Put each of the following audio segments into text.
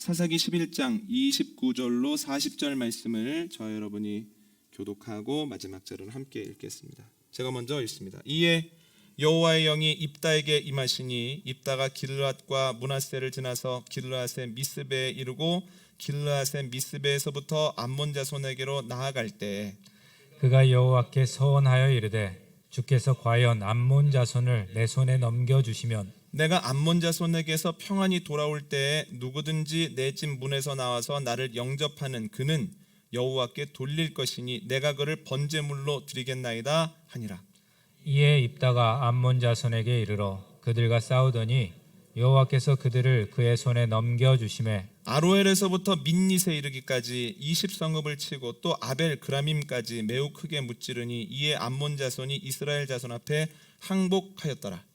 사사기 11장 29절로 40절 말씀을 저와 여러분이 교독하고 마지막 절은 함께 읽겠습니다. 제가 먼저 읽습니다. 이에 여호와의 영이 입다에게 임하시니 입다가 길르앗과 므낫세를 지나서 길르앗의 미스베에 이르고 길르앗의 미스베에서부터 암몬 자손에게로 나아갈 때에 그가 여호와께 서원하여 이르되 주께서 과연 암몬 자손을 내 손에 넘겨 주시면 내가 암몬 자손에게서 평안히 돌아올 때에 누구든지 내 집 문에서 나와서 나를 영접하는 그는 여호와께 돌릴 것이니 내가 그를 번제물로 드리겠나이다 하니라. 이에 입다가 암몬 자손에게 이르러 그들과 싸우더니 여호와께서 그들을 그의 손에 넘겨 주심에 아로엘에서부터 민닛에 이르기까지 20성읍을 치고 또 아벨 그라밈까지 매우 크게 무찌르니 이에 암몬 자손이 이스라엘 자손 앞에 항복하였더라.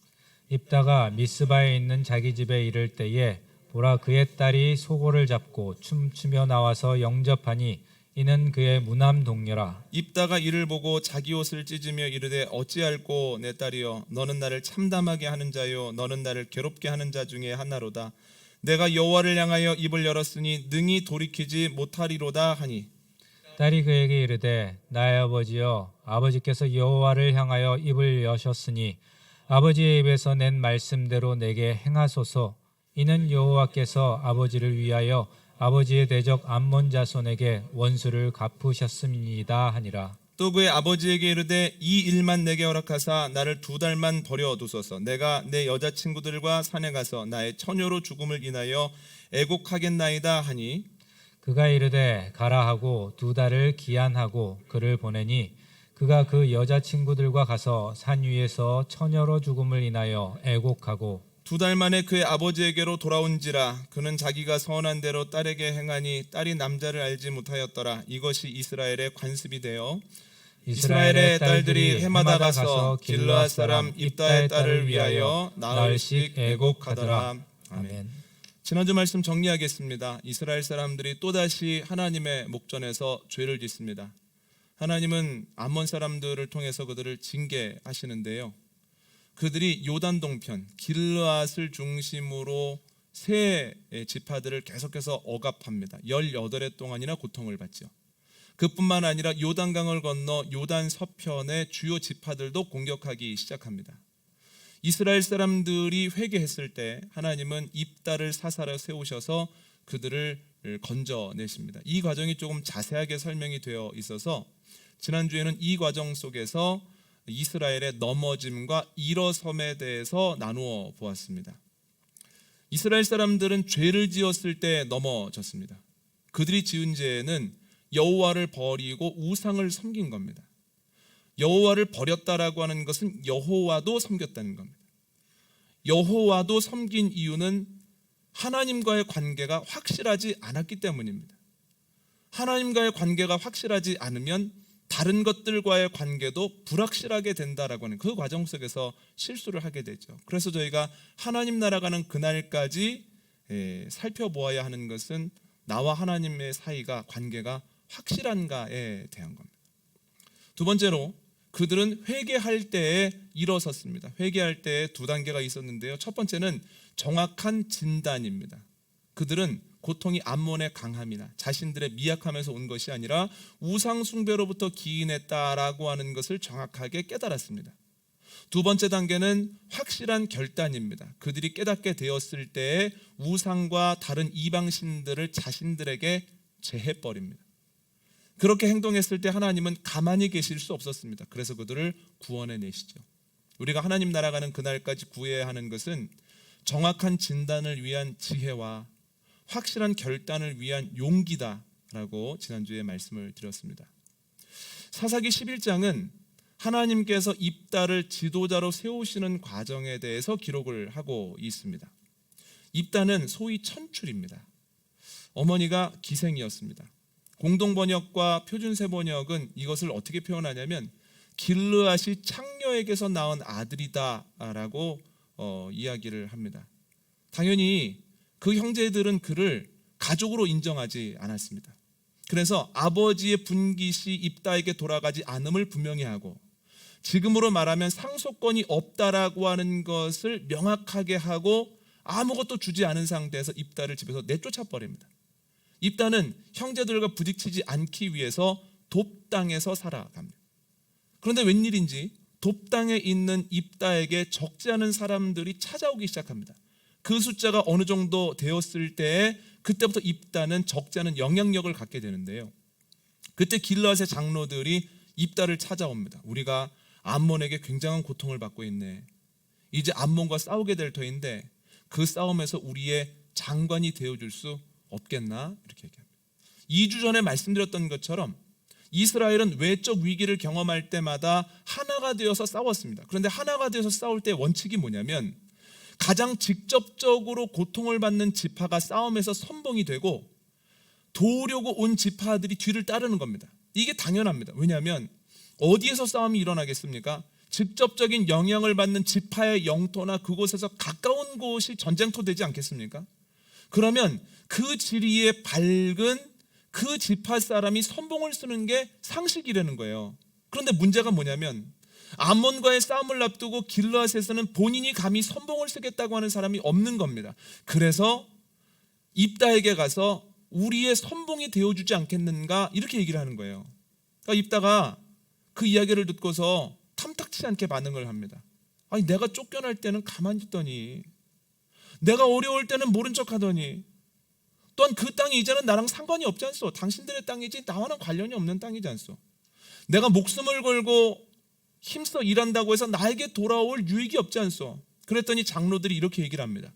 입다가 미스바에 있는 자기 집에 이를 때에 보라 그의 딸이 소고를 잡고 춤추며 나와서 영접하니 이는 그의 무남 동료라. 입다가 이를 보고 자기 옷을 찢으며 이르되 어찌할꼬 내 딸이여 너는 나를 참담하게 하는 자요 너는 나를 괴롭게 하는 자 중에 하나로다. 내가 여호와를 향하여 입을 열었으니 능히 돌이키지 못하리로다 하니 딸이 그에게 이르되 나의 아버지여 아버지께서 여호와를 향하여 입을 여셨으니 아버지의 입에서 낸 말씀대로 내게 행하소서. 이는 여호와께서 아버지를 위하여 아버지의 대적 암몬 자손에게 원수를 갚으셨음이니이다 하니라. 또 그의 아버지에게 이르되 이 일만 내게 허락하사 나를 2달만 버려두소서. 내가 내 여자친구들과 산에 가서 나의 처녀로 죽음을 인하여 애곡하겠나이다 하니 그가 이르되 가라 하고 2달을 기한하고 그를 보내니 그가 그 여자친구들과 가서 산 위에서 처녀로 죽음을 인하여 애곡하고 2달 만에 그의 아버지에게로 돌아온지라 그는 자기가 서원한 대로 딸에게 행하니 딸이 남자를 알지 못하였더라. 이것이 이스라엘의 관습이 되어 이스라엘의 딸들이 해마다 가서 길르앗 사람 입다의 딸을 위하여 나흘씩 애곡하더라. 아멘. 지난주 말씀 정리하겠습니다. 이스라엘 사람들이 또다시 하나님의 목전에서 죄를 짓습니다. 하나님은 암몬 사람들을 통해서 그들을 징계하시는데요. 그들이 요단 동편 길르앗을 중심으로 세 지파들을 계속해서 억압합니다. 18해 동안이나 고통을 받죠. 그뿐만 아니라 요단강을 건너 요단 서편의 주요 지파들도 공격하기 시작합니다. 이스라엘 사람들이 회개했을 때 하나님은 입다를 사사로 세우셔서 그들을 건져내십니다. 이 과정이 조금 자세하게 설명이 되어 있어서 지난주에는 이 과정 속에서 이스라엘의 넘어짐과 일어섬에 대해서 나누어 보았습니다. 이스라엘 사람들은 죄를 지었을 때 넘어졌습니다. 그들이 지은 죄는 여호와를 버리고 우상을 섬긴 겁니다. 여호와를 버렸다라고 하는 것은 여호와도 섬겼다는 겁니다. 여호와도 섬긴 이유는 하나님과의 관계가 확실하지 않았기 때문입니다. 하나님과의 관계가 확실하지 않으면 다른 것들과의 관계도 불확실하게 된다라고 하는 그 과정 속에서 실수를 하게 되죠. 그래서 저희가 하나님 나라가는 그날까지 살펴보아야 하는 것은 나와 하나님의 사이가 관계가 확실한가에 대한 겁니다. 두 번째로 그들은 회개할 때에 일어섰습니다. 회개할 때에 2단계가 있었는데요. 첫 번째는 정확한 진단입니다. 그들은 고통이 암몬의 강함이나 자신들의 미약함에서 온 것이 아니라 우상 숭배로부터 기인했다라고 하는 것을 정확하게 깨달았습니다. 두 번째 단계는 확실한 결단입니다. 그들이 깨닫게 되었을 때에 우상과 다른 이방신들을 자신들에게 제해버립니다. 그렇게 행동했을 때 하나님은 가만히 계실 수 없었습니다. 그래서 그들을 구원해내시죠. 우리가 하나님 나라가는 그날까지 구해야 하는 것은 정확한 진단을 위한 지혜와 확실한 결단을 위한 용기다라고 지난주에 말씀을 드렸습니다. 사사기 11장은 하나님께서 입다를 지도자로 세우시는 과정에 대해서 기록을 하고 있습니다. 입다는 소위 천출입니다. 어머니가 기생이었습니다. 공동번역과 표준세 번역은 이것을 어떻게 표현하냐면 길르앗이 창녀에게서 낳은 아들이다라고 이야기를 합니다. 당연히 그 형제들은 그를 가족으로 인정하지 않았습니다. 그래서 아버지의 분깃이 입다에게 돌아가지 않음을 분명히 하고 지금으로 말하면 상속권이 없다라고 하는 것을 명확하게 하고 아무것도 주지 않은 상태에서 입다를 집에서 내쫓아 버립니다. 입다는 형제들과 부딪히지 않기 위해서 돕당에서 살아갑니다. 그런데 웬일인지 돕당에 있는 입다에게 적지 않은 사람들이 찾아오기 시작합니다. 그 숫자가 어느 정도 되었을 때 그때부터 입다는 적지 않은 영향력을 갖게 되는데요. 그때 길르앗의 장로들이 입다를 찾아옵니다. 우리가 암몬에게 굉장한 고통을 받고 있네. 이제 암몬과 싸우게 될 터인데 그 싸움에서 우리의 장관이 되어줄 수 없겠나? 이렇게 얘기합니다. 2주 전에 말씀드렸던 것처럼 이스라엘은 외적 위기를 경험할 때마다 하나가 되어서 싸웠습니다. 그런데 하나가 되어서 싸울 때 원칙이 뭐냐면 가장 직접적으로 고통을 받는 지파가 싸움에서 선봉이 되고 도우려고 온 지파들이 뒤를 따르는 겁니다. 이게 당연합니다. 왜냐하면 어디에서 싸움이 일어나겠습니까? 직접적인 영향을 받는 지파의 영토나 그곳에서 가까운 곳이 전쟁터 되지 않겠습니까? 그러면 그 지리에 밝은 그 지파 사람이 선봉을 쓰는 게 상식이라는 거예요. 그런데 문제가 뭐냐면 암몬과의 싸움을 앞두고 길르앗에서는 본인이 감히 선봉을 쓰겠다고 하는 사람이 없는 겁니다. 그래서 입다에게 가서 우리의 선봉이 되어주지 않겠는가 이렇게 얘기를 하는 거예요. 그러니까 입다가 그 이야기를 듣고서 탐탁치 않게 반응을 합니다. 아니 내가 쫓겨날 때는 가만히 있더니 내가 어려울 때는 모른 척하더니 또한 그 땅이 이제는 나랑 상관이 없지 않소. 당신들의 땅이지 나와는 관련이 없는 땅이지 않소. 내가 목숨을 걸고 힘써 일한다고 해서 나에게 돌아올 유익이 없지 않소. 그랬더니 장로들이 이렇게 얘기를 합니다.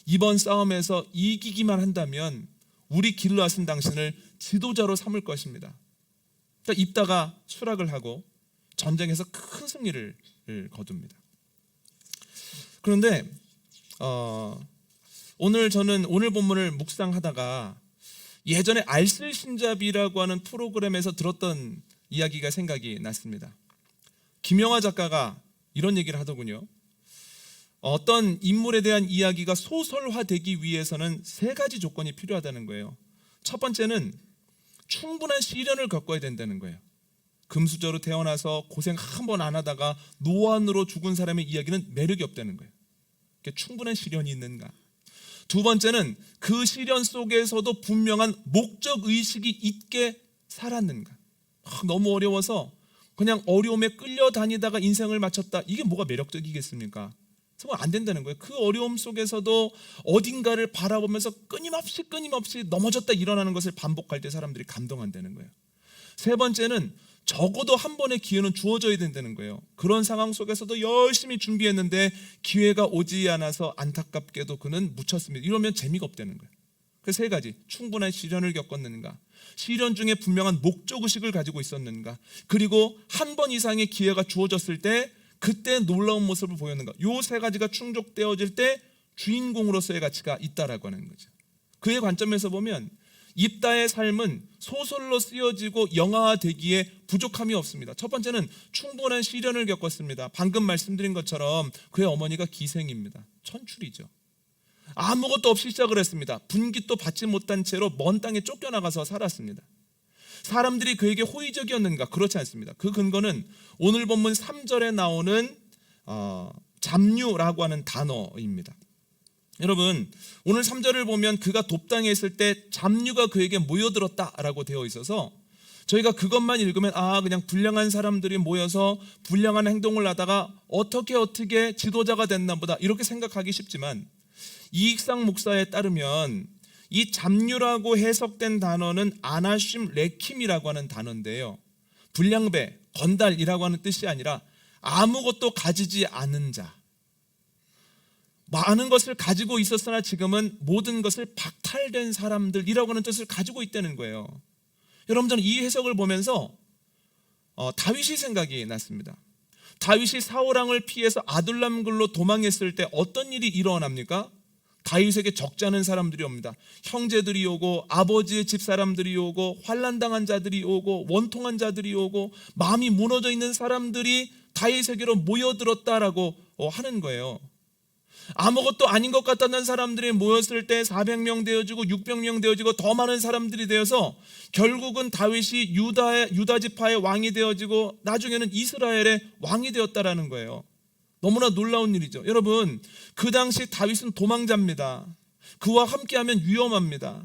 이번 싸움에서 이기기만 한다면 우리 길르앗은 당신을 지도자로 삼을 것입니다. 그러니까 입다가 수락을 하고 전쟁에서 큰 승리를 거둡니다. 그런데 저는 오늘 본문을 묵상하다가 예전에 알쓸신잡이라고 하는 프로그램에서 들었던 이야기가 생각이 났습니다. 김영하 작가가 이런 얘기를 하더군요. 어떤 인물에 대한 이야기가 소설화되기 위해서는 3가지 조건이 필요하다는 거예요. 첫 번째는 충분한 시련을 겪어야 된다는 거예요. 금수저로 태어나서 고생 한 번 안 하다가 노안으로 죽은 사람의 이야기는 매력이 없다는 거예요. 충분한 시련이 있는가. 두 번째는 그 시련 속에서도 분명한 목적의식이 있게 살았는가. 너무 어려워서 그냥 어려움에 끌려다니다가 인생을 마쳤다. 이게 뭐가 매력적이겠습니까? 정말 안 된다는 거예요. 그 어려움 속에서도 어딘가를 바라보면서 끊임없이 넘어졌다 일어나는 것을 반복할 때 사람들이 감동한다는 거예요. 세 번째는 적어도 한 번의 기회는 주어져야 된다는 거예요. 그런 상황 속에서도 열심히 준비했는데 기회가 오지 않아서 안타깝게도 그는 묻혔습니다. 이러면 재미가 없다는 거예요. 그 3가지, 충분한 시련을 겪었는가, 시련 중에 분명한 목적의식을 가지고 있었는가, 그리고 한 번 이상의 기회가 주어졌을 때 그때 놀라운 모습을 보였는가. 이 3가지가 충족되어질 때 주인공으로서의 가치가 있다라고 하는 거죠. 그의 관점에서 보면 입다의 삶은 소설로 쓰여지고 영화화되기에 부족함이 없습니다. 첫 번째는 충분한 시련을 겪었습니다. 방금 말씀드린 것처럼 그의 어머니가 기생입니다. 천출이죠. 아무것도 없이 시작을 했습니다. 분깃도 받지 못한 채로 먼 땅에 쫓겨나가서 살았습니다. 사람들이 그에게 호의적이었는가? 그렇지 않습니다. 그 근거는 오늘 본문 3절에 나오는 잡류라고 하는 단어입니다. 여러분, 오늘 3절을 보면 그가 돕당에 있을 때 잡류가 그에게 모여들었다라고 되어 있어서 저희가 그것만 읽으면 그냥 불량한 사람들이 모여서 불량한 행동을 하다가 어떻게 지도자가 됐나 보다 이렇게 생각하기 쉽지만 이익상 목사에 따르면 이 잡류라고 해석된 단어는 아나심 레킴이라고 하는 단어인데요. 불량배, 건달이라고 하는 뜻이 아니라 아무것도 가지지 않은 자, 많은 것을 가지고 있었으나 지금은 모든 것을 박탈된 사람들이라고 하는 뜻을 가지고 있다는 거예요. 여러분, 저는 이 해석을 보면서 다윗이 생각이 났습니다. 다윗이 사울왕을 피해서 아둘람굴로 도망했을 때 어떤 일이 일어납니까? 다윗에게 적지 않은 사람들이 옵니다. 형제들이 오고 아버지의 집 사람들이 오고 환난당한 자들이 오고 원통한 자들이 오고 마음이 무너져 있는 사람들이 다윗에게로 모여들었다라고 하는 거예요. 아무것도 아닌 것 같다는 사람들이 모였을 때 400명 되어지고 600명 되어지고 더 많은 사람들이 되어서 결국은 다윗이 유다 지파의 왕이 되어지고 나중에는 이스라엘의 왕이 되었다라는 거예요. 너무나 놀라운 일이죠. 여러분, 그 당시 다윗은 도망자입니다. 그와 함께하면 위험합니다.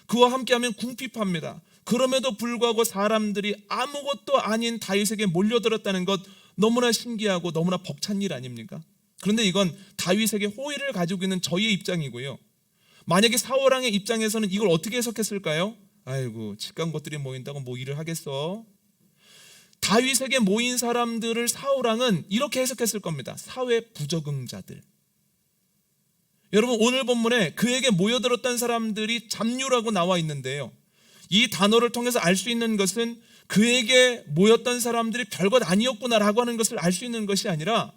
그와 함께하면 궁핍합니다. 그럼에도 불구하고 사람들이 아무것도 아닌 다윗에게 몰려들었다는 것, 너무나 신기하고 너무나 벅찬 일 아닙니까? 그런데 이건 다윗에게 호의를 가지고 있는 저희의 입장이고요. 만약에 사울왕의 입장에서는 이걸 어떻게 해석했을까요? 아이고, 직간 것들이 모인다고 뭐 일을 하겠어? 다윗에게 모인 사람들을 사울왕은 이렇게 해석했을 겁니다. 사회 부적응자들. 여러분, 오늘 본문에 그에게 모여들었던 사람들이 잡류라고 나와 있는데요, 이 단어를 통해서 알 수 있는 것은 그에게 모였던 사람들이 별것 아니었구나라고 하는 것을 알 수 있는 것이 아니라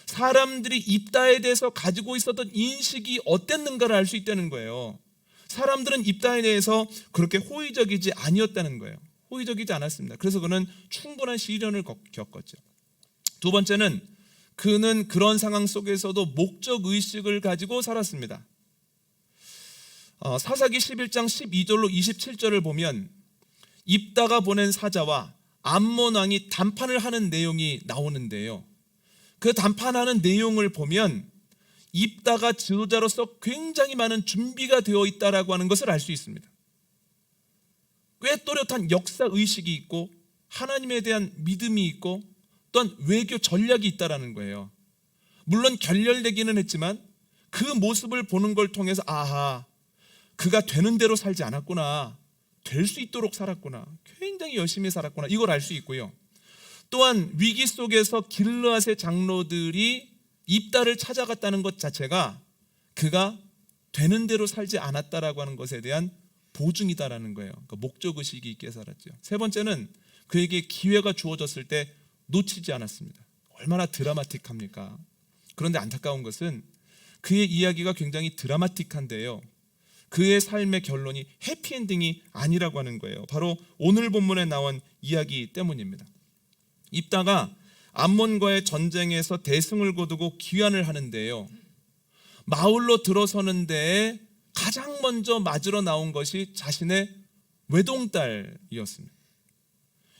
사람들이 입다에 대해서 가지고 있었던 인식이 어땠는가를 알 수 있다는 거예요. 사람들은 입다에 대해서 그렇게 호의적이지 아니었다는 거예요. 호의적이지 않았습니다. 그래서 그는 충분한 시련을 겪었죠. 두 번째는 그는 그런 상황 속에서도 목적의식을 가지고 살았습니다. 사사기 11장 12절로 27절을 보면 입다가 보낸 사자와 암몬 왕이 담판을 하는 내용이 나오는데요, 그 담판하는 내용을 보면 입다가 지도자로서 굉장히 많은 준비가 되어 있다라고 하는 것을 알 수 있습니다. 꽤 또렷한 역사의식이 있고 하나님에 대한 믿음이 있고 또한 외교 전략이 있다라는 거예요. 물론 결렬되기는 했지만 그 모습을 보는 걸 통해서 아하, 그가 되는 대로 살지 않았구나, 될 수 있도록 살았구나, 굉장히 열심히 살았구나, 이걸 알 수 있고요. 또한 위기 속에서 길르앗의 장로들이 입다를 찾아갔다는 것 자체가 그가 되는 대로 살지 않았다라고 하는 것에 대한 보증이다라는 거예요. 그러니까 목적의식이 있게 살았죠. 세 번째는 그에게 기회가 주어졌을 때 놓치지 않았습니다. 얼마나 드라마틱합니까? 그런데 안타까운 것은 그의 이야기가 굉장히 드라마틱한데요, 그의 삶의 결론이 해피엔딩이 아니라고 하는 거예요. 바로 오늘 본문에 나온 이야기 때문입니다. 입다가 암몬과의 전쟁에서 대승을 거두고 귀환을 하는데요, 마을로 들어서는 데에 가장 먼저 맞으러 나온 것이 자신의 외동딸이었습니다.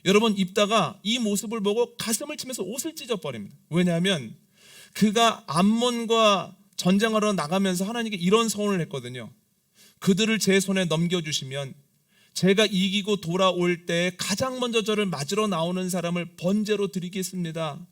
여러분, 입다가 이 모습을 보고 가슴을 치면서 옷을 찢어버립니다. 왜냐하면 그가 암몬과 전쟁하러 나가면서 하나님께 이런 서원을 했거든요. 그들을 제 손에 넘겨주시면 제가 이기고 돌아올 때 가장 먼저 저를 맞으러 나오는 사람을 번제로 드리겠습니다.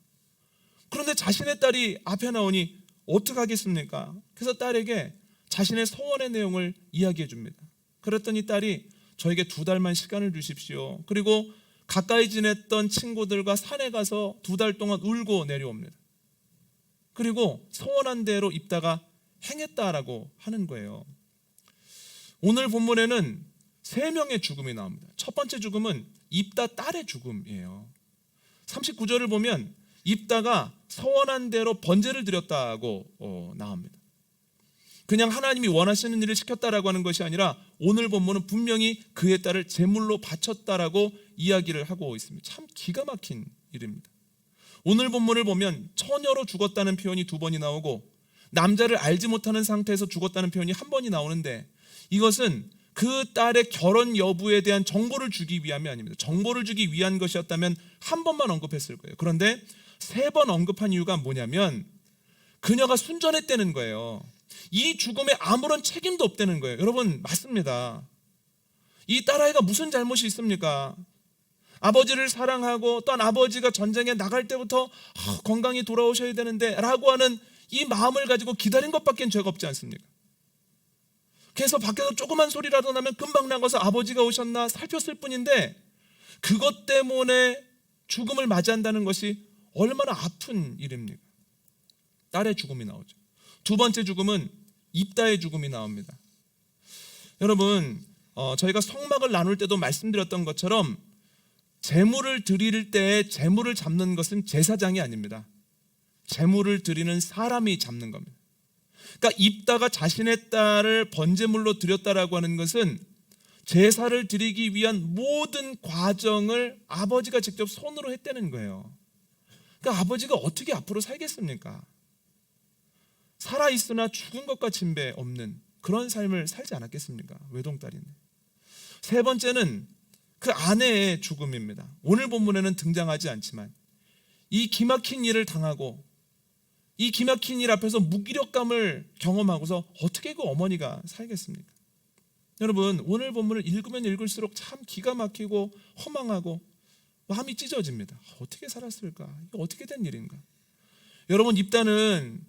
그런데 자신의 딸이 앞에 나오니 어떡하겠습니까? 그래서 딸에게 자신의 소원의 내용을 이야기해 줍니다. 그랬더니 딸이 저에게 2달만 시간을 주십시오. 그리고 가까이 지냈던 친구들과 산에 가서 2달 동안 울고 내려옵니다. 그리고 소원한 대로 입다가 행했다라고 하는 거예요. 오늘 본문에는 3명의 죽음이 나옵니다. 첫 번째 죽음은 입다 딸의 죽음이에요. 39절을 보면 입다가 서원한 대로 번제를 드렸다고 나옵니다. 그냥 하나님이 원하시는 일을 시켰다라고 하는 것이 아니라 오늘 본문은 분명히 그의 딸을 제물로 바쳤다라고 이야기를 하고 있습니다. 참 기가 막힌 일입니다. 오늘 본문을 보면 처녀로 죽었다는 표현이 2번이 나오고 남자를 알지 못하는 상태에서 죽었다는 표현이 1번이 나오는데, 이것은 그 딸의 결혼 여부에 대한 정보를 주기 위함이 아닙니다. 정보를 주기 위한 것이었다면 1번만 언급했을 거예요. 그런데 3번 언급한 이유가 뭐냐면 그녀가 순전했다는 거예요. 이 죽음에 아무런 책임도 없다는 거예요. 여러분, 맞습니다. 이 딸아이가 무슨 잘못이 있습니까? 아버지를 사랑하고 또한 아버지가 전쟁에 나갈 때부터 건강히 돌아오셔야 되는데 라고 하는 이 마음을 가지고 기다린 것밖엔 죄가 없지 않습니까? 그래서 밖에서 조그만 소리라도 나면 금방 나가서 아버지가 오셨나 살폈을 뿐인데 그것 때문에 죽음을 맞이한다는 것이 얼마나 아픈 일입니까? 딸의 죽음이 나오죠. 2번째 죽음은 입다의 죽음이 나옵니다. 여러분, 저희가 성막을 나눌 때도 말씀드렸던 것처럼 제물을 드릴 때 제물을 잡는 것은 제사장이 아닙니다. 제물을 드리는 사람이 잡는 겁니다. 그러니까 입다가 자신의 딸을 번제물로 드렸다라고 하는 것은 제사를 드리기 위한 모든 과정을 아버지가 직접 손으로 했다는 거예요. 그러니까 아버지가 어떻게 앞으로 살겠습니까? 살아있으나 죽은 것과 진배 없는 그런 삶을 살지 않았겠습니까? 외동딸인데. 3번째는 그 아내의 죽음입니다. 오늘 본문에는 등장하지 않지만 이 기막힌 일을 당하고 이 기막힌 일 앞에서 무기력감을 경험하고서 어떻게 그 어머니가 살겠습니까? 여러분, 오늘 본문을 읽으면 읽을수록 참 기가 막히고 허망하고 마음이 찢어집니다. 어떻게 살았을까? 이게 어떻게 된 일인가? 여러분, 입다는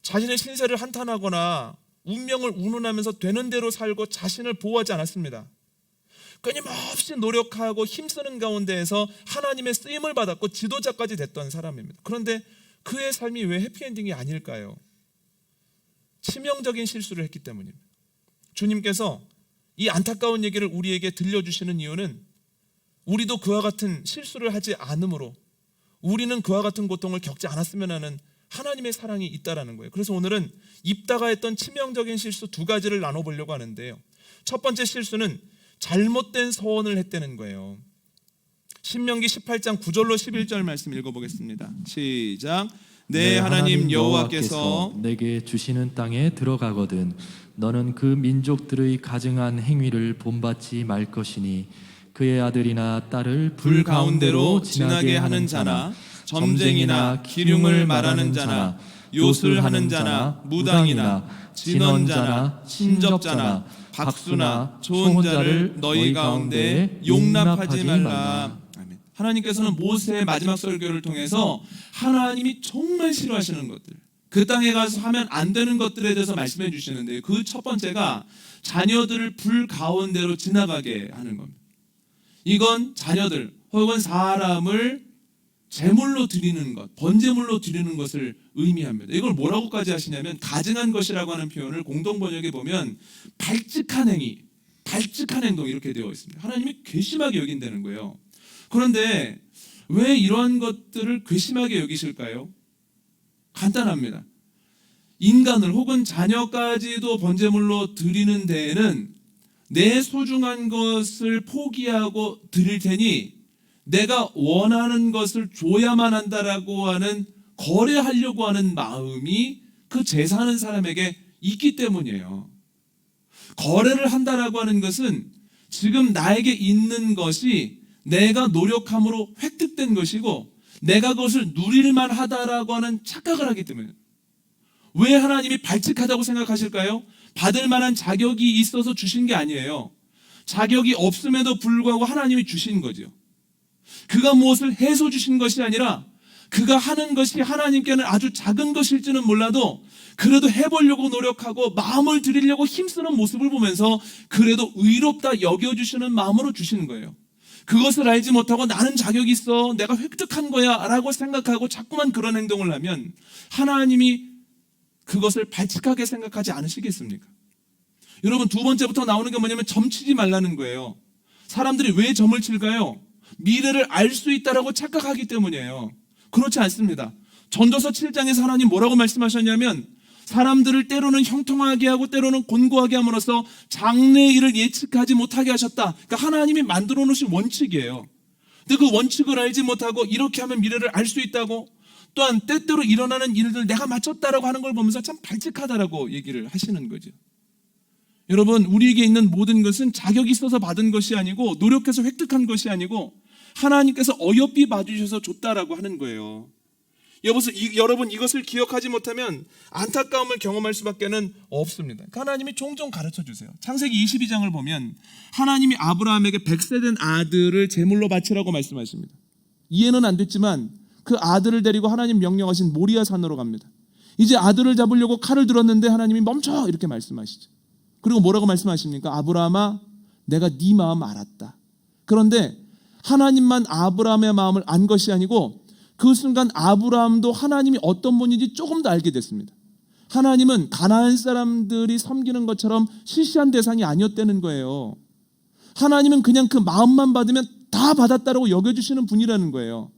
자신의 신세를 한탄하거나 운명을 운운하면서 되는 대로 살고 자신을 보호하지 않았습니다. 끊임없이 노력하고 힘쓰는 가운데에서 하나님의 쓰임을 받았고 지도자까지 됐던 사람입니다. 그런데 그의 삶이 왜 해피엔딩이 아닐까요? 치명적인 실수를 했기 때문입니다. 주님께서 이 안타까운 얘기를 우리에게 들려주시는 이유는 우리도 그와 같은 실수를 하지 않으므로, 우리는 그와 같은 고통을 겪지 않았으면 하는 하나님의 사랑이 있다라는 거예요. 그래서 오늘은 입다가 했던 치명적인 실수 두 가지를 나눠보려고 하는데요. 첫 번째 실수는 잘못된 서원을 했다는 거예요. 신명기 18장 9절로 11절 말씀 읽어보겠습니다. 시작. 내 하나님 여호와께서 내게 주시는 땅에 들어가거든 너는 그 민족들의 가증한 행위를 본받지 말 것이니 그의 아들이나 딸을 불 가운데로 지나게 하는 자나 점쟁이나 기륭을 말하는 자나 요술하는 자나 무당이나 진언자나 신접자나 박수나 좋은 자를 너희 가운데 용납하지 말라. 아멘. 하나님께서는 모세의 마지막 설교를 통해서 하나님이 정말 싫어하시는 것들, 그 땅에 가서 하면 안 되는 것들에 대해서 말씀해 주시는데, 그 첫 번째가 자녀들을 불 가운데로 지나가게 하는 겁니다. 이건 자녀들 혹은 사람을 제물로 드리는 것, 번제물로 드리는 것을 의미합니다. 이걸 뭐라고까지 하시냐면, 가증한 것이라고 하는 표현을 공동번역에 보면 발칙한 행위, 발칙한 행동 이렇게 되어 있습니다. 하나님이 괘씸하게 여긴다는 거예요. 그런데 왜 이런 것들을 괘씸하게 여기실까요? 간단합니다. 인간을 혹은 자녀까지도 번제물로 드리는 데에는 내 소중한 것을 포기하고 드릴 테니 내가 원하는 것을 줘야만 한다라고 하는, 거래하려고 하는 마음이 그 제사하는 사람에게 있기 때문이에요. 거래를 한다라고 하는 것은 지금 나에게 있는 것이 내가 노력함으로 획득된 것이고 내가 그것을 누릴만 하다라고 하는 착각을 하기 때문에. 왜 하나님이 발칙하다고 생각하실까요? 받을 만한 자격이 있어서 주신 게 아니에요. 자격이 없음에도 불구하고 하나님이 주신 거죠. 그가 무엇을 해서 주신 것이 아니라 그가 하는 것이 하나님께는 아주 작은 것일지는 몰라도 그래도 해보려고 노력하고 마음을 들이려고 힘쓰는 모습을 보면서 그래도 의롭다 여겨주시는 마음으로 주시는 거예요. 그것을 알지 못하고 나는 자격이 있어, 내가 획득한 거야 라고 생각하고 자꾸만 그런 행동을 하면 하나님이 그것을 발칙하게 생각하지 않으시겠습니까? 여러분, 두 번째부터 나오는 게 뭐냐면 점치지 말라는 거예요. 사람들이 왜 점을 칠까요? 미래를 알 수 있다라고 착각하기 때문이에요. 그렇지 않습니다. 전도서 7장에서 하나님 뭐라고 말씀하셨냐면, 사람들을 때로는 형통하게 하고 때로는 곤고하게 함으로써 장래의 일을 예측하지 못하게 하셨다. 그러니까 하나님이 만들어 놓으신 원칙이에요. 근데 그 원칙을 알지 못하고 이렇게 하면 미래를 알 수 있다고, 또한 때때로 일어나는 일들 내가 맞췄다라고 하는 걸 보면서 참 발칙하다라고 얘기를 하시는 거죠. 여러분, 우리에게 있는 모든 것은 자격이 있어서 받은 것이 아니고 노력해서 획득한 것이 아니고 하나님께서 어여삐 봐주셔서 줬다라고 하는 거예요. 여러분, 이것을 기억하지 못하면 안타까움을 경험할 수밖에는 없습니다. 하나님이 종종 가르쳐 주세요. 창세기 22장을 보면 하나님이 아브라함에게 100세 된 아들을 제물로 바치라고 말씀하십니다. 이해는 안 됐지만 그 아들을 데리고 하나님 명령하신 모리아 산으로 갑니다. 이제 아들을 잡으려고 칼을 들었는데 하나님이 멈춰 이렇게 말씀하시죠. 그리고 뭐라고 말씀하십니까? 아브라함아, 내가 네 마음 알았다. 그런데 하나님만 아브라함의 마음을 안 것이 아니고 그 순간 아브라함도 하나님이 어떤 분인지 조금 더 알게 됐습니다. 하나님은 가나안 사람들이 섬기는 것처럼 시시한 대상이 아니었다는 거예요. 하나님은 그냥 그 마음만 받으면 다 받았다라고 여겨주시는 분이라는 거예요.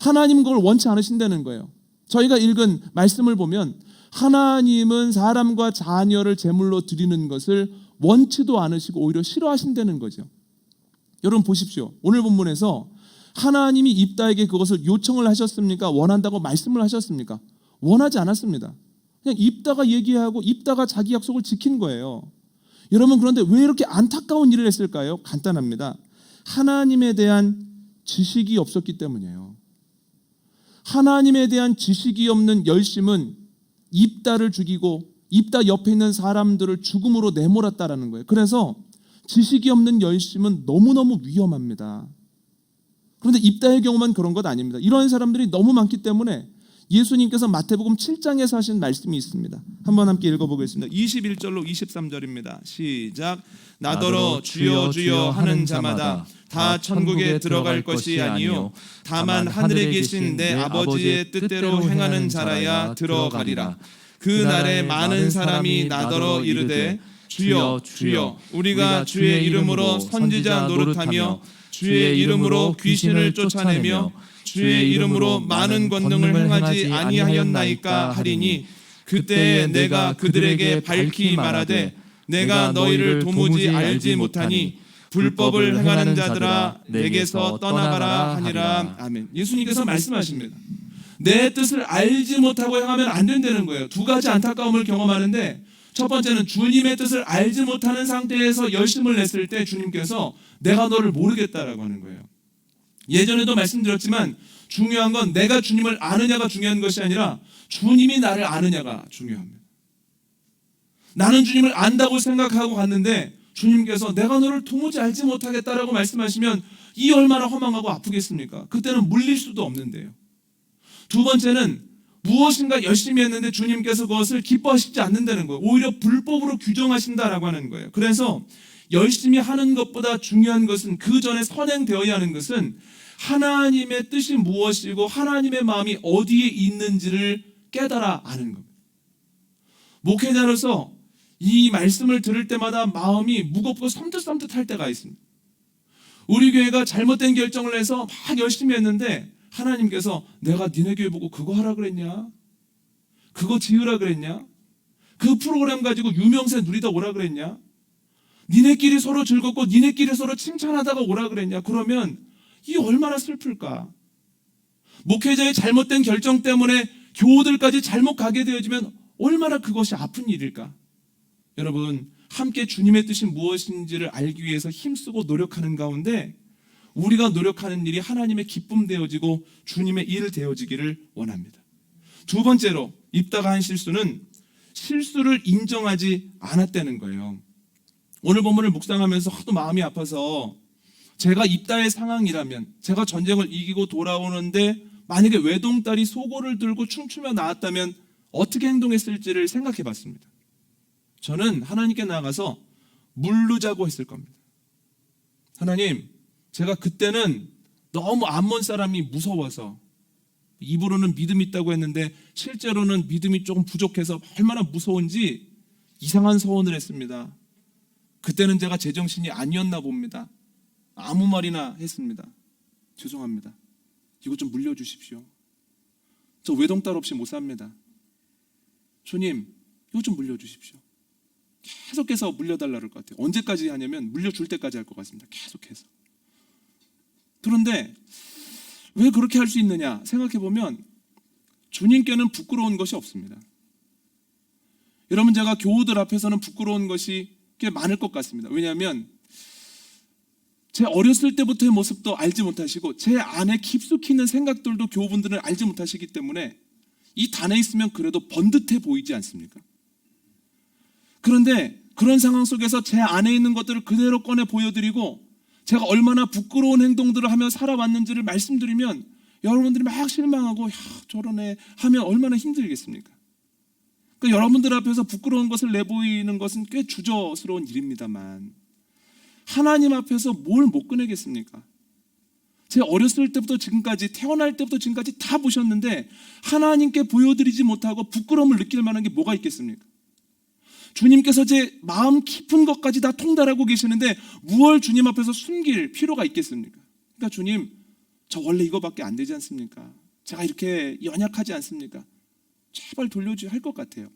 하나님은 그걸 원치 않으신다는 거예요. 저희가 읽은 말씀을 보면 하나님은 사람과 자녀를 제물로 드리는 것을 원치도 않으시고 오히려 싫어하신다는 거죠. 여러분 보십시오. 오늘 본문에서 하나님이 입다에게 그것을 요청을 하셨습니까? 원한다고 말씀을 하셨습니까? 원하지 않았습니다. 그냥 입다가 얘기하고 입다가 자기 약속을 지킨 거예요. 여러분, 그런데 왜 이렇게 안타까운 일을 했을까요? 간단합니다. 하나님에 대한 지식이 없었기 때문이에요. 하나님에 대한 지식이 없는 열심은 입다를 죽이고 입다 옆에 있는 사람들을 죽음으로 내몰았다라는 거예요. 그래서 지식이 없는 열심은 너무너무 위험합니다. 그런데 입다의 경우만 그런 것 아닙니다. 이런 사람들이 너무 많기 때문에 예수님께서 마태복음 7장에서 하신 말씀이 있습니다. 한번 함께 읽어보겠습니다. 21절로 23절입니다. 시작. 나더러 주여 주여 하는 자마다 다 천국에 들어갈 것이 아니요 다만 하늘에 계신 내 아버지의 뜻대로 행하는 자라야 들어가리라. 그 날에 많은 사람이 나더러 이르되 주여 주여 우리가 주의 이름으로 선지자 노릇하며 주의 이름으로 귀신을 쫓아내며 주의 이름으로 많은 권능을 행하지 아니하였나이까 하리니 그때에 내가 그들에게 밝히 말하되 내가 너희를 도무지 알지 못하니 불법을 행하는 자들아 내게서 떠나가라 하니라. 아멘. 예수님께서 말씀하십니다. 내 뜻을 알지 못하고 행하면 안 된다는 거예요. 두 가지 안타까움을 경험하는데, 첫 번째는 주님의 뜻을 알지 못하는 상태에서 열심을 냈을 때 주님께서 내가 너를 모르겠다라고 하는 거예요. 예전에도 말씀드렸지만 중요한 건 내가 주님을 아느냐가 중요한 것이 아니라 주님이 나를 아느냐가 중요합니다. 나는 주님을 안다고 생각하고 갔는데 주님께서 내가 너를 도무지 알지 못하겠다라고 말씀하시면 이 얼마나 허망하고 아프겠습니까? 그때는 물릴 수도 없는데요. 두 번째는 무엇인가 열심히 했는데 주님께서 그것을 기뻐하시지 않는다는 거예요. 오히려 불법으로 규정하신다라고 하는 거예요. 그래서 열심히 하는 것보다 중요한 것은 그 전에 선행되어야 하는 것은 하나님의 뜻이 무엇이고 하나님의 마음이 어디에 있는지를 깨달아 아는 겁니다. 목회자로서 이 말씀을 들을 때마다 마음이 무겁고 섬뜩섬뜩할 때가 있습니다. 우리 교회가 잘못된 결정을 해서 막 열심히 했는데 하나님께서 내가 니네 교회 보고 그거 하라 그랬냐? 그거 지으라 그랬냐? 그 프로그램 가지고 유명세 누리다 오라 그랬냐? 니네끼리 서로 즐겁고 니네끼리 서로 칭찬하다가 오라 그랬냐? 그러면 이 얼마나 슬플까? 목회자의 잘못된 결정 때문에 교우들까지 잘못 가게 되어지면 얼마나 그것이 아픈 일일까? 여러분, 함께 주님의 뜻이 무엇인지를 알기 위해서 힘쓰고 노력하는 가운데 우리가 노력하는 일이 하나님의 기쁨 되어지고 주님의 일 되어지기를 원합니다. 두 번째로 입다가 한 실수는 실수를 인정하지 않았다는 거예요. 오늘 본문을 묵상하면서 하도 마음이 아파서 제가 입다의 상황이라면, 제가 전쟁을 이기고 돌아오는데 만약에 외동딸이 소고를 들고 춤추며 나왔다면 어떻게 행동했을지를 생각해 봤습니다. 저는 하나님께 나아가서 물르자고 했을 겁니다. 하나님, 제가 그때는 너무 암몬 사람이 무서워서 입으로는 믿음이 있다고 했는데 실제로는 믿음이 조금 부족해서 얼마나 무서운지 이상한 서원을 했습니다. 그때는 제가 제정신이 아니었나 봅니다. 아무 말이나 했습니다. 죄송합니다. 이거 좀 물려주십시오. 저 외동딸 없이 못 삽니다. 주님, 이거 좀 물려주십시오. 계속해서 물려달라 그럴 것 같아요. 언제까지 하냐면 물려줄 때까지 할 것 같습니다. 계속해서. 그런데 왜 그렇게 할 수 있느냐 생각해보면 주님께는 부끄러운 것이 없습니다. 여러분, 제가 교우들 앞에서는 부끄러운 것이 꽤 많을 것 같습니다. 왜냐하면 제 어렸을 때부터의 모습도 알지 못하시고 제 안에 깊숙이 있는 생각들도 교우분들은 알지 못하시기 때문에 이 단에 있으면 그래도 번듯해 보이지 않습니까? 그런데 그런 상황 속에서 제 안에 있는 것들을 그대로 꺼내 보여드리고 제가 얼마나 부끄러운 행동들을 하며 살아왔는지를 말씀드리면 여러분들이 막 실망하고 야, 저러네 하면 얼마나 힘들겠습니까? 그러니까 여러분들 앞에서 부끄러운 것을 내보이는 것은 꽤 주저스러운 일입니다만 하나님 앞에서 뭘 못 꺼내겠습니까? 제 어렸을 때부터 지금까지, 태어날 때부터 지금까지 다 보셨는데 하나님께 보여드리지 못하고 부끄러움을 느낄 만한 게 뭐가 있겠습니까? 주님께서 제 마음 깊은 것까지 다 통달하고 계시는데 무얼 주님 앞에서 숨길 필요가 있겠습니까? 그러니까 주님, 저 원래 이거밖에 안 되지 않습니까? 제가 이렇게 연약하지 않습니까? 제발 돌려주셔야 할 것 같아요.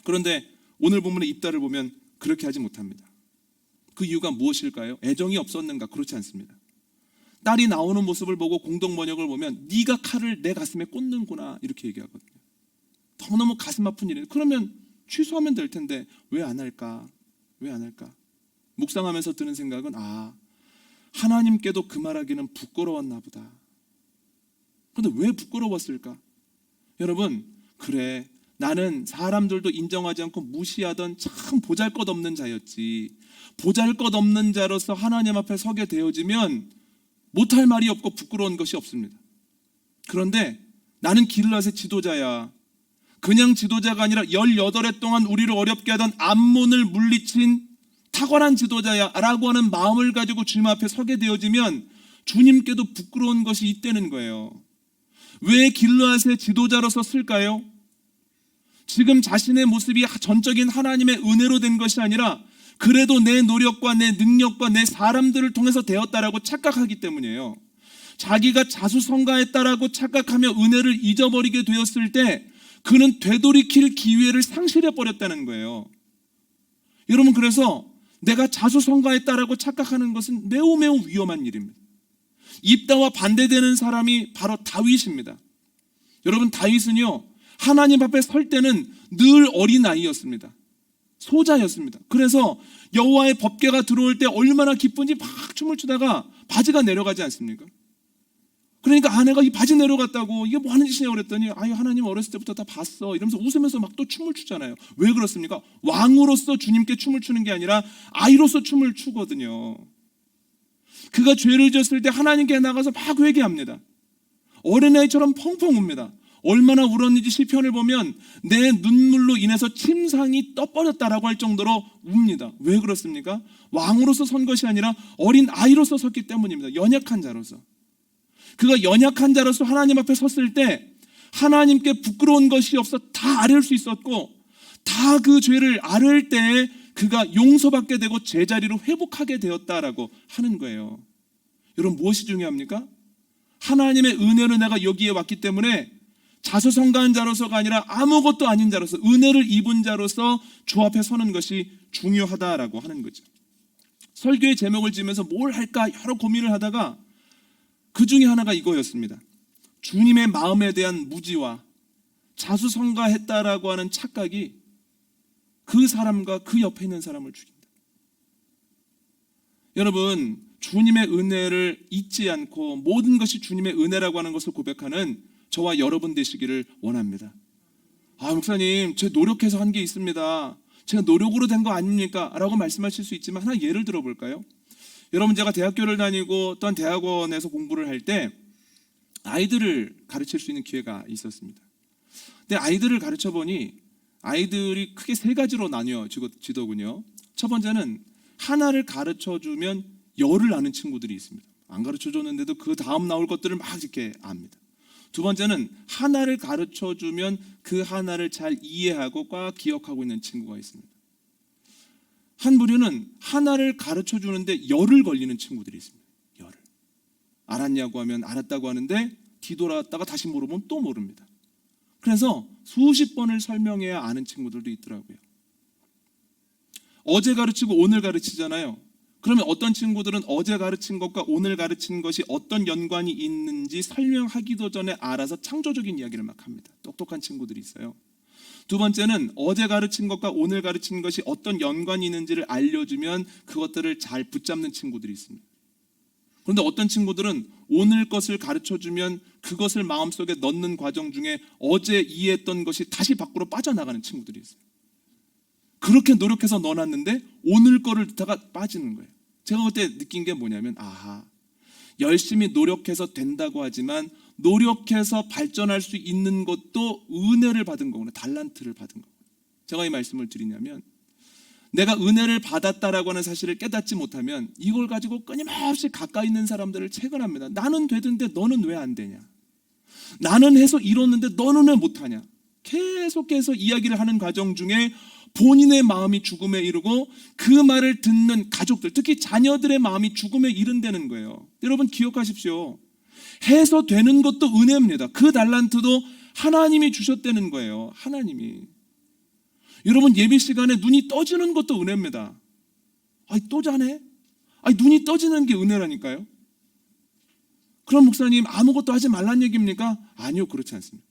그런데 오늘 본문의 입다를 보면 그렇게 하지 못합니다. 그 이유가 무엇일까요? 애정이 없었는가? 그렇지 않습니다. 딸이 나오는 모습을 보고 공동번역을 보면 네가 칼을 내 가슴에 꽂는구나 이렇게 얘기하거든요. 너무너무 가슴 아픈 일이에요. 그러면 취소하면 될 텐데 왜 안 할까? 왜 안 할까? 묵상하면서 드는 생각은 하나님께도 그 말하기는 부끄러웠나 보다. 그런데 왜 부끄러웠을까? 여러분, 그래, 나는 사람들도 인정하지 않고 무시하던 참 보잘것없는 자였지. 보잘것없는 자로서 하나님 앞에 서게 되어지면 못할 말이 없고 부끄러운 것이 없습니다. 그런데 나는 길르앗의 지도자야. 그냥 지도자가 아니라 18해 동안 우리를 어렵게 하던 암몬을 물리친 탁월한 지도자야 라고 하는 마음을 가지고 주님 앞에 서게 되어지면 주님께도 부끄러운 것이 있다는 거예요. 왜 길르앗의 지도자로서 쓸까요? 지금 자신의 모습이 전적인 하나님의 은혜로 된 것이 아니라 그래도 내 노력과 내 능력과 내 사람들을 통해서 되었다라고 착각하기 때문이에요. 자기가 자수성가했다라고 착각하며 은혜를 잊어버리게 되었을 때 그는 되돌이킬 기회를 상실해 버렸다는 거예요. 여러분, 그래서 내가 자수성가했다라고 착각하는 것은 매우 매우 위험한 일입니다. 입다와 반대되는 사람이 바로 다윗입니다. 여러분, 다윗은요 하나님 앞에 설 때는 늘 어린아이였습니다. 소자였습니다. 그래서 여호와의 법궤가 들어올 때 얼마나 기쁜지 막 춤을 추다가 바지가 내려가지 않습니까? 그러니까 아내가 이 바지 내려갔다고 이게 뭐 하는 짓이냐고 그랬더니 아유, 하나님 어렸을 때부터 다 봤어 이러면서 웃으면서 막 또 춤을 추잖아요. 왜 그렇습니까? 왕으로서 주님께 춤을 추는 게 아니라 아이로서 춤을 추거든요. 그가 죄를 지었을 때 하나님께 나가서 막 회개합니다. 어린아이처럼 펑펑 웁니다. 얼마나 울었는지 시편을 보면 내 눈물로 인해서 침상이 떠버렸다라고 할 정도로 웁니다. 왜 그렇습니까? 왕으로서 선 것이 아니라 어린 아이로서 섰기 때문입니다. 연약한 자로서. 그가 연약한 자로서 하나님 앞에 섰을 때 하나님께 부끄러운 것이 없어 다 아뢰을 수 있었고 다 그 죄를 아뢰을 때 그가 용서받게 되고 제자리로 회복하게 되었다라고 하는 거예요. 여러분, 무엇이 중요합니까? 하나님의 은혜로 내가 여기에 왔기 때문에 자수성가한 자로서가 아니라 아무것도 아닌 자로서 은혜를 입은 자로서 주 앞에 서는 것이 중요하다라고 하는 거죠. 설교의 제목을 지으면서 뭘 할까 여러 고민을 하다가 그 중에 하나가 이거였습니다. 주님의 마음에 대한 무지와 자수성가했다라고 하는 착각이 그 사람과 그 옆에 있는 사람을 죽인다. 여러분, 주님의 은혜를 잊지 않고 모든 것이 주님의 은혜라고 하는 것을 고백하는 저와 여러분 되시기를 원합니다. 아, 목사님, 제 노력해서 한 게 있습니다. 제가 노력으로 된 거 아닙니까? 라고 말씀하실 수 있지만 하나 예를 들어볼까요? 여러분, 제가 대학교를 다니고 또한 대학원에서 공부를 할 때 아이들을 가르칠 수 있는 기회가 있었습니다. 근데 아이들을 가르쳐 보니 아이들이 크게 세 가지로 나뉘어지더군요. 첫 번째는 하나를 가르쳐 주면 열을 아는 친구들이 있습니다. 안 가르쳐 줬는데도 그 다음 나올 것들을 막 이렇게 압니다. 두 번째는 하나를 가르쳐 주면 그 하나를 잘 이해하고 꽉 기억하고 있는 친구가 있습니다. 한 부류는 하나를 가르쳐 주는데 열을 걸리는 친구들이 있습니다. 열을. 알았냐고 하면 알았다고 하는데 뒤돌아왔다가 다시 물어보면 또 모릅니다. 그래서 수십 번을 설명해야 아는 친구들도 있더라고요. 어제 가르치고 오늘 가르치잖아요. 그러면 어떤 친구들은 어제 가르친 것과 오늘 가르친 것이 어떤 연관이 있는지 설명하기도 전에 알아서 창조적인 이야기를 막 합니다. 똑똑한 친구들이 있어요. 두 번째는 어제 가르친 것과 오늘 가르친 것이 어떤 연관이 있는지를 알려주면 그것들을 잘 붙잡는 친구들이 있습니다. 그런데 어떤 친구들은 오늘 것을 가르쳐주면 그것을 마음속에 넣는 과정 중에 어제 이해했던 것이 다시 밖으로 빠져나가는 친구들이 있어요. 그렇게 노력해서 넣어놨는데 오늘 거를 듣다가 빠지는 거예요. 제가 그때 느낀 게 뭐냐면 아하, 열심히 노력해서 된다고 하지만 노력해서 발전할 수 있는 것도 은혜를 받은 거구나, 달란트를 받은 거구나. 제가 이 말씀을 드리냐면 내가 은혜를 받았다라고 하는 사실을 깨닫지 못하면 이걸 가지고 끊임없이 가까이 있는 사람들을 채근합니다. 나는 되던데 너는 왜 안 되냐? 나는 해서 이뤘는데 너는 왜 못하냐? 계속해서 이야기를 하는 과정 중에 본인의 마음이 죽음에 이르고 그 말을 듣는 가족들, 특히 자녀들의 마음이 죽음에 이른다는 거예요. 여러분, 기억하십시오. 해서 되는 것도 은혜입니다. 그 달란트도 하나님이 주셨다는 거예요. 하나님이. 여러분, 예배 시간에 눈이 떠지는 것도 은혜입니다. 아이, 또 자네? 아이, 눈이 떠지는 게 은혜라니까요. 그럼 목사님, 아무것도 하지 말란 얘기입니까? 아니요, 그렇지 않습니다.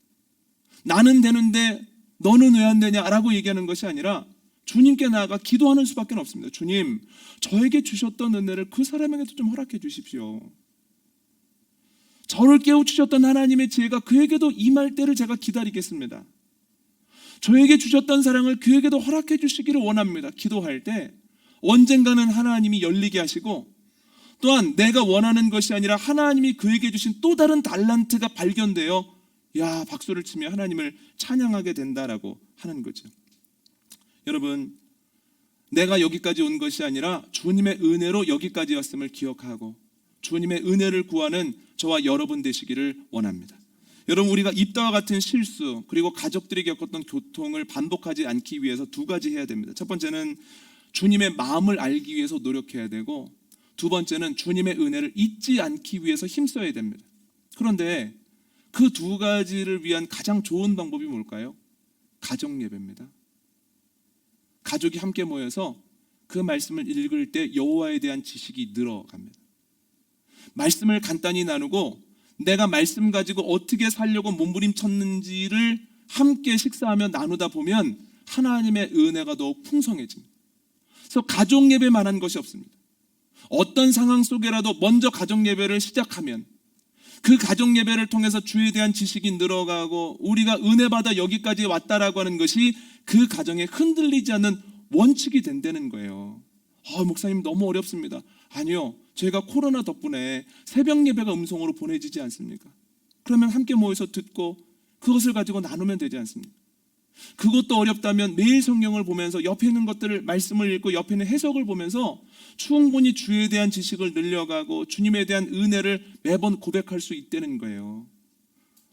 나는 되는데 너는 왜 안 되냐라고 얘기하는 것이 아니라 주님께 나아가 기도하는 수밖에 없습니다. 주님, 저에게 주셨던 은혜를 그 사람에게도 좀 허락해 주십시오. 저를 깨우치셨던 하나님의 지혜가 그에게도 임할 때를 제가 기다리겠습니다. 저에게 주셨던 사랑을 그에게도 허락해 주시기를 원합니다. 기도할 때 언젠가는 하나님이 열리게 하시고, 또한 내가 원하는 것이 아니라 하나님이 그에게 주신 또 다른 달란트가 발견되어 야, 박수를 치며 하나님을 찬양하게 된다라고 하는 거죠. 여러분, 내가 여기까지 온 것이 아니라 주님의 은혜로 여기까지 왔음을 기억하고 주님의 은혜를 구하는 저와 여러분 되시기를 원합니다. 여러분, 우리가 입다와 같은 실수 그리고 가족들이 겪었던 고통을 반복하지 않기 위해서 두 가지 해야 됩니다. 첫 번째는 주님의 마음을 알기 위해서 노력해야 되고, 두 번째는 주님의 은혜를 잊지 않기 위해서 힘써야 됩니다. 그런데 그 두 가지를 위한 가장 좋은 방법이 뭘까요? 가정 예배입니다. 가족이 함께 모여서 그 말씀을 읽을 때 여호와에 대한 지식이 늘어갑니다. 말씀을 간단히 나누고 내가 말씀 가지고 어떻게 살려고 몸부림쳤는지를 함께 식사하며 나누다 보면 하나님의 은혜가 더욱 풍성해집니다. 그래서 가족 예배만한 것이 없습니다. 어떤 상황 속에라도 먼저 가족 예배를 시작하면 그 가족 예배를 통해서 주에 대한 지식이 늘어가고 우리가 은혜 받아 여기까지 왔다라고 하는 것이 그 가정에 흔들리지 않는 원칙이 된다는 거예요. 목사님 너무 어렵습니다. 아니요, 저희가 코로나 덕분에 새벽 예배가 음성으로 보내지지 않습니까? 그러면 함께 모여서 듣고 그것을 가지고 나누면 되지 않습니까? 그것도 어렵다면 매일 성경을 보면서 옆에 있는 것들을 말씀을 읽고 옆에 있는 해석을 보면서 충분히 주에 대한 지식을 늘려가고 주님에 대한 은혜를 매번 고백할 수 있다는 거예요.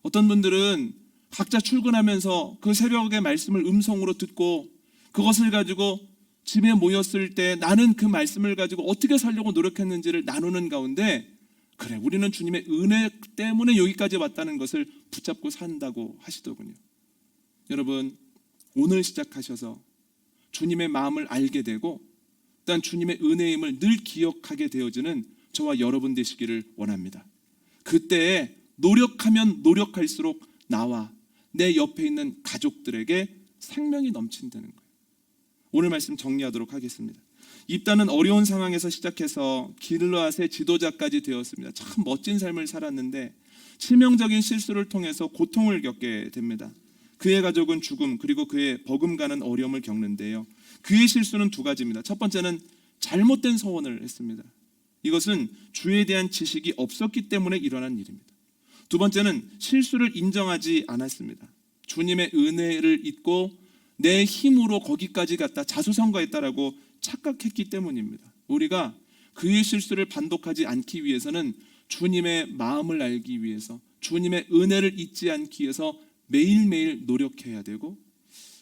어떤 분들은 각자 출근하면서 그 새벽의 말씀을 음성으로 듣고 그것을 가지고 집에 모였을 때 나는 그 말씀을 가지고 어떻게 살려고 노력했는지를 나누는 가운데, 그래, 우리는 주님의 은혜 때문에 여기까지 왔다는 것을 붙잡고 산다고 하시더군요. 여러분, 오늘 시작하셔서 주님의 마음을 알게 되고 일단 주님의 은혜임을 늘 기억하게 되어지는 저와 여러분 되시기를 원합니다. 그때에 노력하면 노력할수록 나와 내 옆에 있는 가족들에게 생명이 넘친다는 거예요. 오늘 말씀 정리하도록 하겠습니다. 입다는 어려운 상황에서 시작해서 길르앗의 지도자까지 되었습니다. 참 멋진 삶을 살았는데 치명적인 실수를 통해서 고통을 겪게 됩니다. 그의 가족은 죽음 그리고 그의 버금가는 어려움을 겪는데요. 그의 실수는 두 가지입니다. 첫 번째는 잘못된 서원을 했습니다. 이것은 주에 대한 지식이 없었기 때문에 일어난 일입니다. 두 번째는 실수를 인정하지 않았습니다. 주님의 은혜를 잊고 내 힘으로 거기까지 갔다 자수성가했다라고 착각했기 때문입니다. 우리가 그의 실수를 반복하지 않기 위해서는 주님의 마음을 알기 위해서 주님의 은혜를 잊지 않기 위해서 매일매일 노력해야 되고,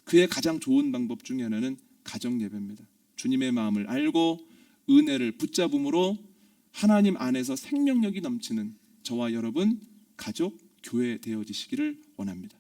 그의 가장 좋은 방법 중에 하나는 가정 예배입니다. 주님의 마음을 알고 은혜를 붙잡음으로 하나님 안에서 생명력이 넘치는 저와 여러분 가족, 교회 되어지시기를 원합니다.